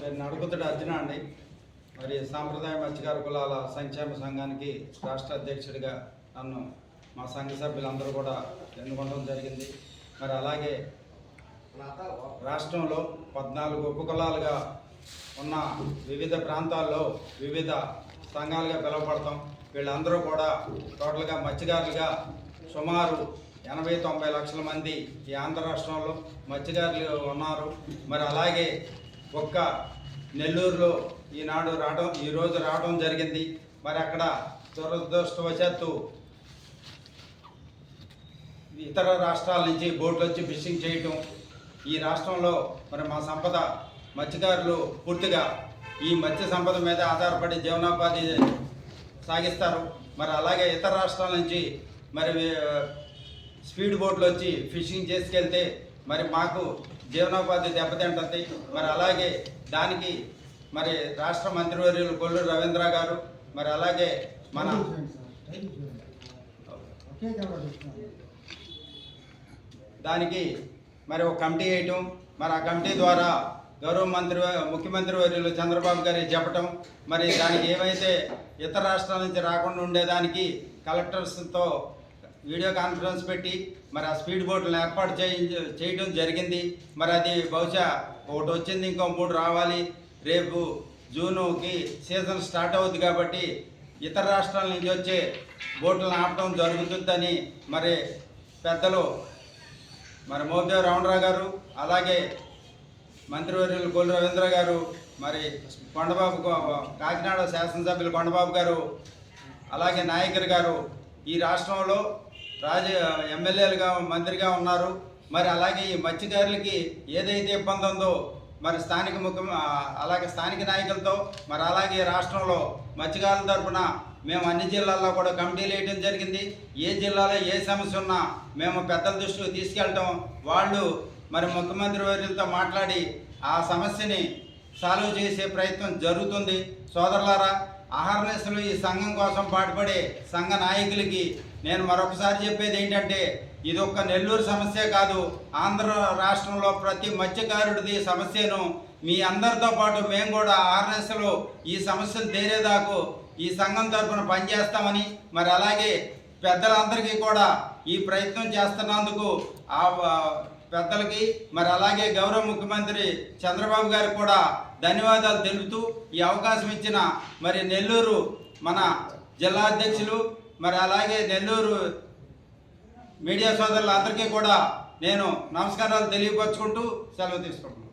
పేరు నడుకుతుడు అర్జున అండి. మరి సాంప్రదాయ మత్స్యకార కులాల సంక్షేమ సంఘానికి రాష్ట్ర అధ్యక్షుడిగా నన్ను మా సంఘ సభ్యులందరూ కూడా ఎన్నుకోవడం జరిగింది. మరి అలాగే రాష్ట్రంలో 14 ఉపకులాలుగా ఉన్న వివిధ ప్రాంతాల్లో వివిధ సంఘాలుగా పిలువపడతాం. వీళ్ళందరూ కూడా టోటల్గా మత్స్యకారులుగా సుమారు 80-90 లక్షల మంది ఈ ఆంధ్ర రాష్ట్రంలో మత్స్యకారులు ఉన్నారు. మరి అలాగే ఒక్క నెల్లూరులో ఈరోజు రావడం జరిగింది. మరి అక్కడ దురదృష్టవశాత్తు ఇతర రాష్ట్రాల నుంచి బోట్లు వచ్చి ఫిషింగ్ చేయటం, ఈ రాష్ట్రంలో మరి మా సంపద మత్స్యకారులు పూర్తిగా ఈ మత్స్య సంపద మీద ఆధారపడి జీవనోపాధి సాగిస్తారు. మరి అలాగే ఇతర రాష్ట్రాల నుంచి మరి స్పీడ్ బోట్లు వచ్చి ఫిషింగ్ చేసుకెళ్తే మరి మాకు జీవనోపాధి దెబ్బతింటుంది. మరి అలాగే దానికి మరి రాష్ట్ర మంత్రివర్యులు కొల్లూరు రవీంద్ర గారు, మరి అలాగే మన దానికి మరి ఒక కమిటీ వేయటం, మరి ఆ కమిటీ ద్వారా గౌరవ ముఖ్యమంత్రి వర్యులు చంద్రబాబు గారికి చెప్పటం, మరి దానికి ఏవైతే ఇతర రాష్ట్రాల నుంచి రాకుండా ఉండేదానికి కలెక్టర్స్తో వీడియో కాన్ఫరెన్స్ పెట్టి మరి ఆ స్పీడ్ బోట్లను ఏర్పాటు చేయడం జరిగింది. మరి అది బహుశా ఒకటి వచ్చింది, ఇంకో 3 రావాలి. రేపు జూన్కి సీజన్ స్టార్ట్ అవుతుంది కాబట్టి ఇతర రాష్ట్రాల నుంచి వచ్చే బోట్లను ఆపడం జరుగుతుందని మరి పెద్దలు మరి మోపిదేవి రామరావు గారు, అలాగే మంత్రివర్యులు కొల్లు రవీంద్ర గారు, మరి కొండబాబు కాకినాడ శాసనసభ్యులు కొండబాబు గారు, అలాగే నాయకులు గారు ఈ రాష్ట్రంలో ఎమ్మెల్యేలుగా మంత్రిగా ఉన్నారు. మరి అలాగే ఈ మత్స్యకారులకి ఏదైతే ఇబ్బంది ఉందో మరి అలాగే స్థానిక నాయకులతో మరి అలాగే రాష్ట్రంలో మత్స్యకారుల తరఫున మేము అన్ని జిల్లాల్లో కూడా కమిటీలు వేయడం జరిగింది. ఏ జిల్లాలో ఏ సమస్య ఉన్నా మేము పెద్దల దృష్టికి తీసుకెళ్ళటం, వాళ్ళు మరి ముఖ్యమంత్రి వర్యులతో మాట్లాడి ఆ సమస్యని సాల్వ్ చేసే ప్రయత్నం జరుగుతుంది. సోదరులారా, అహర్నిశలు ఈ సంఘం కోసం పాటుపడే సంఘ నాయకులకి నేను మరొకసారి చెప్పేది ఏంటంటే, ఇది ఒక్క నెల్లూరు సమస్య కాదు, ఆంధ్ర రాష్ట్రంలో ప్రతి మత్స్యకారుడిది సమస్యను మీ అందరితో పాటు మేము కూడా అహర్నిశలు ఈ సమస్యను తీరేదాకు ఈ సంఘం తరఫున పనిచేస్తామని, మరి అలాగే పెద్దలందరికీ కూడా ఈ ప్రయత్నం చేస్తున్నందుకు ఆ పెద్దలకి మరి అలాగే గౌరవ ముఖ్యమంత్రి చంద్రబాబు గారికి కూడా ధన్యవాదాలు తెలుపుతూ ఈ అవకాశం ఇచ్చిన మరి నెల్లూరు మన జిల్లా అధ్యక్షులు, మరి అలాగే నెల్లూరు మీడియా సోదరులందరికీ కూడా నేను నమస్కారాలు తెలియపరుచుకుంటూ సెలవు తీసుకుంటున్నాను.